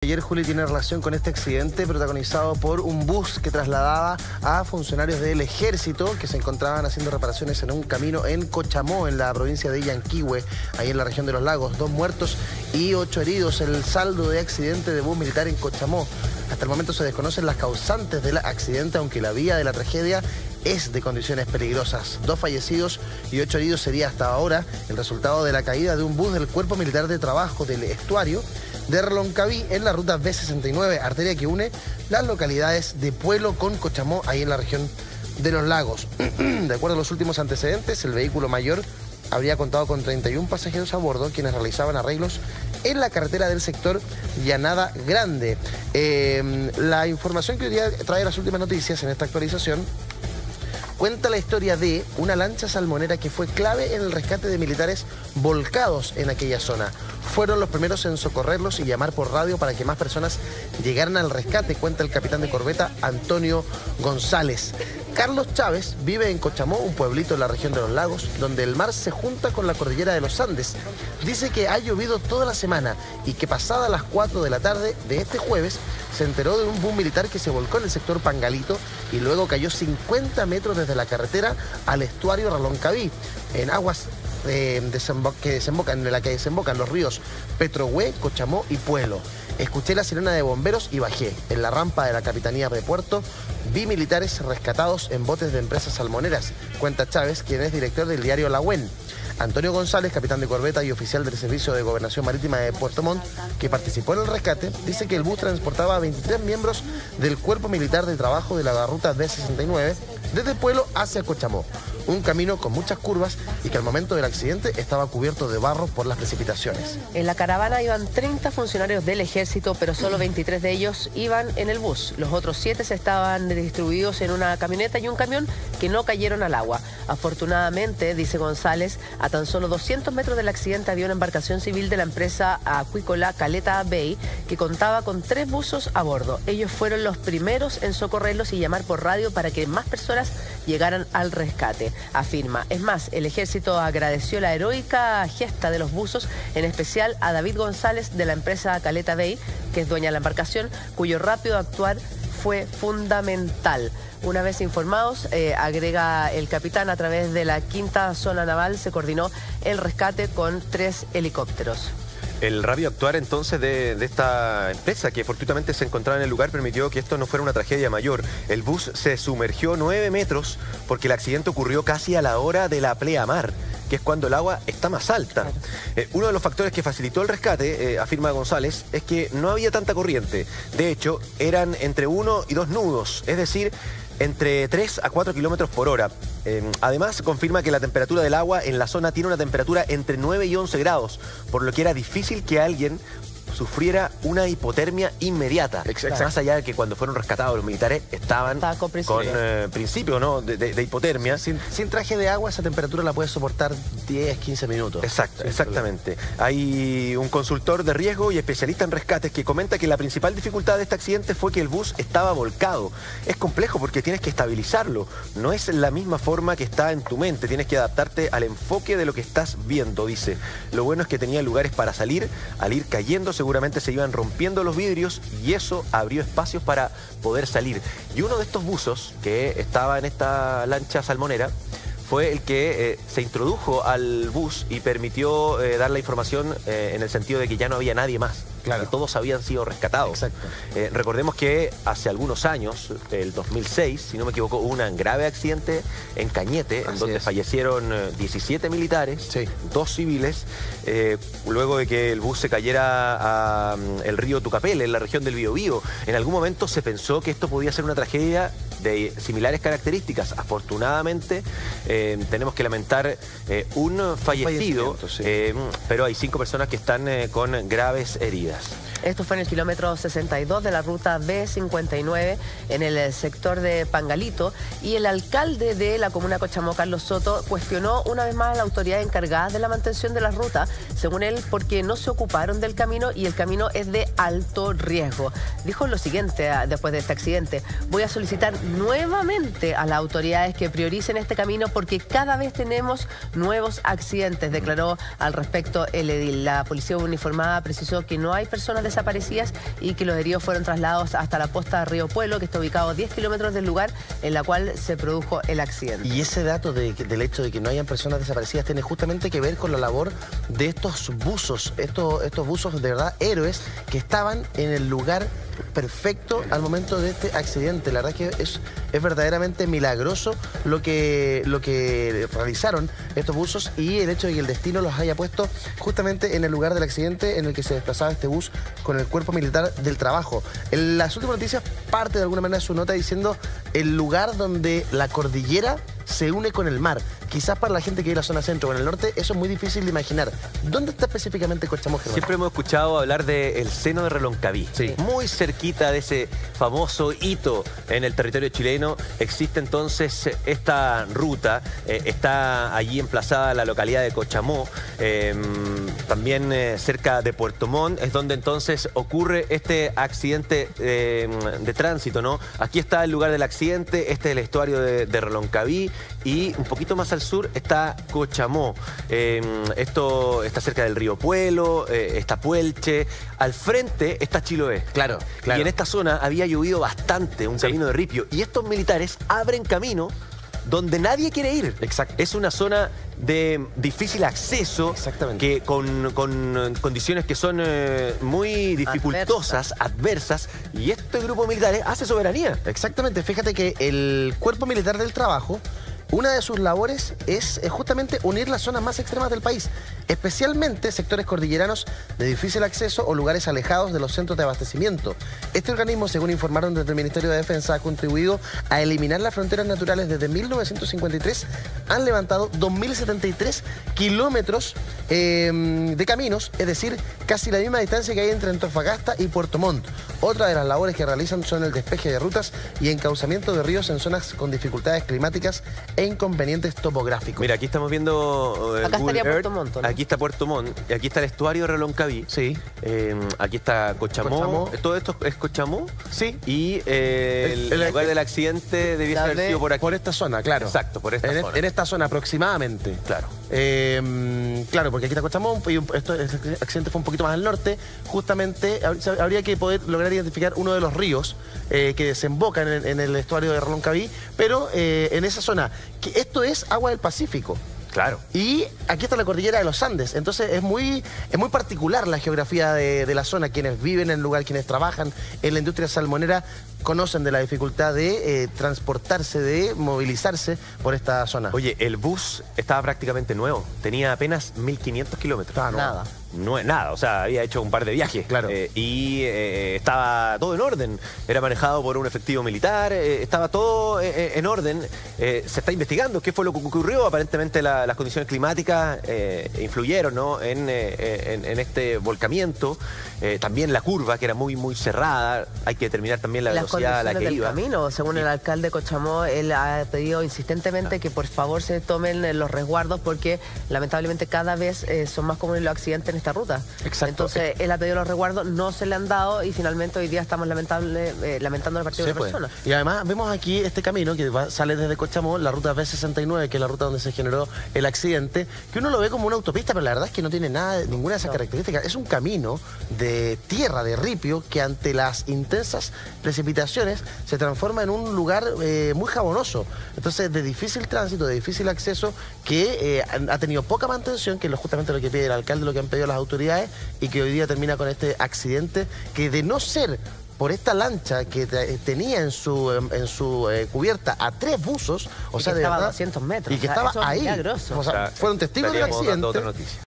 Ayer, Juli, tiene relación con este accidente protagonizado por un bus que trasladaba a funcionarios del ejército que se encontraban haciendo reparaciones en un camino en Cochamó, en la provincia de Yanquihue, ahí en la región de Los Lagos. 2 muertos y 8 heridos. El saldo de accidente de bus militar en Cochamó. Hasta el momento se desconocen las causantes del accidente, aunque la vía de la tragedia es de condiciones peligrosas. 2 fallecidos y 8 heridos sería hasta ahora el resultado de la caída de un bus del Cuerpo Militar de Trabajo del Estuario de Reloncaví en la ruta B69, arteria que une las localidades de Puelo con Cochamó, ahí en la región de Los Lagos. De acuerdo a los últimos antecedentes, el vehículo mayor habría contado con 31 pasajeros a bordo, quienes realizaban arreglos en la carretera del sector Llanada Grande. La información que hoy día trae las últimas noticias en esta actualización cuenta la historia de una lancha salmonera que fue clave en el rescate de militares volcados en aquella zona. Fueron los primeros en socorrerlos y llamar por radio para que más personas llegaran al rescate, cuenta el capitán de corbeta Antonio González. Carlos Chávez vive en Cochamó, un pueblito en la región de Los Lagos, donde el mar se junta con la cordillera de los Andes. Dice que ha llovido toda la semana y que pasadas las 4 de la tarde de este jueves se enteró de un bus militar que se volcó en el sector Pangalito y luego cayó 50 metros desde la carretera al estuario Reloncaví, en aguas en la que desembocan los ríos Petrohue, Cochamó y Puelo. Escuché la sirena de bomberos y bajé. En la rampa de la Capitanía de Puerto vi militares rescatados en botes de empresas salmoneras, cuenta Chávez, quien es director del diario La Huen. Antonio González, capitán de corbeta y oficial del Servicio de Gobernación Marítima de Puerto Montt, que participó en el rescate, dice que el bus transportaba a 23 miembros del Cuerpo Militar de Trabajo de la ruta B69 desde Puelo hacia Cochamó. Un camino con muchas curvas y que al momento del accidente estaba cubierto de barro por las precipitaciones. En la caravana iban 30 funcionarios del ejército, pero solo 23 de ellos iban en el bus. Los otros 7 estaban distribuidos en una camioneta y un camión que no cayeron al agua. Afortunadamente, dice González, a tan solo 200 metros del accidente había una embarcación civil de la empresa acuícola Caleta Bay que contaba con 3 buzos a bordo. Ellos fueron los primeros en socorrerlos y llamar por radio para que más personas llegaran al rescate, afirma. Es más, el ejército agradeció la heroica gesta de los buzos, en especial a David González de la empresa Caleta Bay, que es dueña de la embarcación, cuyo rápido actuar fue fundamental. Una vez informados, agrega el capitán, a través de la 5ª Zona Naval se coordinó el rescate con 3 helicópteros. El rápido actuar entonces de esta empresa que fortuitamente se encontraba en el lugar permitió que esto no fuera una tragedia mayor. El bus se sumergió 9 metros porque el accidente ocurrió casi a la hora de la pleamar, que es cuando el agua está más alta. Claro. Uno de los factores que facilitó el rescate, afirma González, es que no había tanta corriente. De hecho, eran entre 1 y 2 nudos, es decir, entre 3 a 4 kilómetros por hora. Además, confirma que la temperatura del agua en la zona tiene una temperatura entre 9 y 11 grados, por lo que era difícil que alguien sufriera una hipotermia inmediata. Exacto. Más allá de que cuando fueron rescatados los militares estaban con principio, ¿no? de hipotermia. Sin traje de agua esa temperatura la puedes soportar 10, 15 minutos. Exacto, exactamente. Hay un consultor de riesgo y especialista en rescates que comenta que la principal dificultad de este accidente fue que el bus estaba volcado. Es complejo porque tienes que estabilizarlo. No es la misma forma que está en tu mente. Tienes que adaptarte al enfoque de lo que estás viendo, dice. Lo bueno es que tenía lugares para salir. Al ir cayendo seguramente se iban rompiendo los vidrios y eso abrió espacios para poder salir. Y uno de estos buzos que estaba en esta lancha salmonera fue el que se introdujo al bus y permitió dar la información en el sentido de que ya no había nadie más. Claro. Que todos habían sido rescatados. Exacto. Recordemos que hace algunos años, el 2006, si no me equivoco, hubo un grave accidente en Cañete, en donde fallecieron 17 militares, 2 civiles, luego de que el bus se cayera al río Tucapel, en la región del Biobío. En algún momento se pensó que esto podía ser una tragedia de similares características. Afortunadamente, tenemos que lamentar un fallecido, pero hay 5 personas que están con graves heridas. Esto fue en el kilómetro 62 de la ruta B59 en el sector de Pangalito, y el alcalde de la comuna de Cochamó, Carlos Soto, cuestionó una vez más a la autoridad encargada de la mantención de la ruta, según él, porque no se ocuparon del camino y el camino es de alto riesgo. Dijo lo siguiente después de este accidente: voy a solicitar nuevamente a las autoridades que prioricen este camino porque cada vez tenemos nuevos accidentes, declaró al respecto el edil. La policía uniformada precisó que no hay personas desaparecidas y que los heridos fueron trasladados hasta la posta de Río Puelo, que está ubicado a 10 kilómetros del lugar en la cual se produjo el accidente. Y ese dato del hecho de que no hayan personas desaparecidas tiene justamente que ver con la labor de estos buzos, estos buzos de verdad héroes que estaban en el lugar perfecto al momento de este accidente. La verdad es que es verdaderamente milagroso lo que realizaron estos buzos y el hecho de que el destino los haya puesto justamente en el lugar del accidente en el que se desplazaba este bus con el Cuerpo Militar del Trabajo. En las últimas noticias parte de alguna manera su nota diciendo el lugar donde la cordillera se une con el mar. Quizás para la gente que vive en la zona centro o en el norte, eso es muy difícil de imaginar. ¿Dónde está específicamente Cochamó, Germán? Siempre hemos escuchado hablar del seno de Reloncaví. Sí. Muy cerquita de ese famoso hito en el territorio chileno existe entonces esta ruta. Está allí emplazada la localidad de Cochamó, también cerca de Puerto Montt, es donde entonces ocurre este accidente de tránsito, ¿no? Aquí está el lugar del accidente, este es el estuario de Reloncaví y un poquito más al sur está Cochamó. Esto está cerca del río Puelo, está Puelche, al frente está Chiloé. Claro. Y en esta zona había llovido bastante, un camino de ripio. Y estos militares abren camino donde nadie quiere ir. Exacto. Es una zona de difícil acceso, que con condiciones que son muy dificultosas, adversas, y este grupo de militares hace soberanía. Exactamente, fíjate que el Cuerpo Militar del Trabajo, una de sus labores es justamente unir las zonas más extremas del país, especialmente sectores cordilleranos de difícil acceso o lugares alejados de los centros de abastecimiento. Este organismo, según informaron desde el Ministerio de Defensa, ha contribuido a eliminar las fronteras naturales desde 1953. Han levantado 2.073 kilómetros de caminos, es decir, casi la misma distancia que hay entre Antofagasta y Puerto Montt. Otra de las labores que realizan son el despeje de rutas y encauzamiento de ríos en zonas con dificultades climáticas e inconvenientes topográficos. Mira, aquí estamos viendo acá estaría Earth. Puerto Montt, ¿no? Aquí está Puerto Montt, y aquí está el estuario de Reloncaví. Sí. Aquí está Cochamó. ¿Todo esto es Cochamó? Sí. Y el lugar del accidente debiese haber sido por aquí. Por esta zona, claro. Exacto, por esta zona. En esta zona aproximadamente. Claro. Claro, porque aquí está Cochamó y este accidente fue un poquito más al norte. Justamente habría que poder lograr identificar uno de los ríos que desembocan en el estuario de Reloncaví, pero en esa zona, que esto es agua del Pacífico. Claro. Y aquí está la cordillera de los Andes, entonces es muy particular la geografía de la zona. Quienes viven en el lugar, quienes trabajan en la industria salmonera, conocen de la dificultad de transportarse, de movilizarse por esta zona. Oye, el bus estaba prácticamente nuevo, tenía apenas 1.500 kilómetros. Nada. Nada, o sea, había hecho un par de viajes. Claro. Y estaba todo en orden. Era manejado por un efectivo militar, estaba todo en orden. Se está investigando qué fue lo que ocurrió. Aparentemente las condiciones climáticas influyeron, ¿no?, en este volcamiento. También la curva, que era muy, muy cerrada. Hay que determinar también la velocidad a la que del iba. Camino. Según el alcalde de Cochamó, él ha pedido insistentemente que por favor se tomen los resguardos porque lamentablemente cada vez son más comunes los accidentes en esta ruta. Exacto. Entonces él ha pedido los resguardos, no se le han dado y finalmente hoy día estamos lamentando la partida de una persona. Y además vemos aquí este camino que sale desde Cochamó, la ruta B69, que es la ruta donde se generó el accidente, que uno lo ve como una autopista, pero la verdad es que no tiene ninguna de esas características. Es un camino de tierra, de ripio, que ante las intensas precipitaciones se transforma en un lugar muy jabonoso. Entonces, de difícil tránsito, de difícil acceso, que ha tenido poca mantención, que es justamente lo que pide el alcalde, lo que han pedido las autoridades, y que hoy día termina con este accidente que, de no ser por esta lancha que tenía en su cubierta a 3 buzos, o sea, que de estaba verdad, a 200 metros. y que estaba ahí. Milagroso. O sea, fueron testigos del accidente. Otra noticia.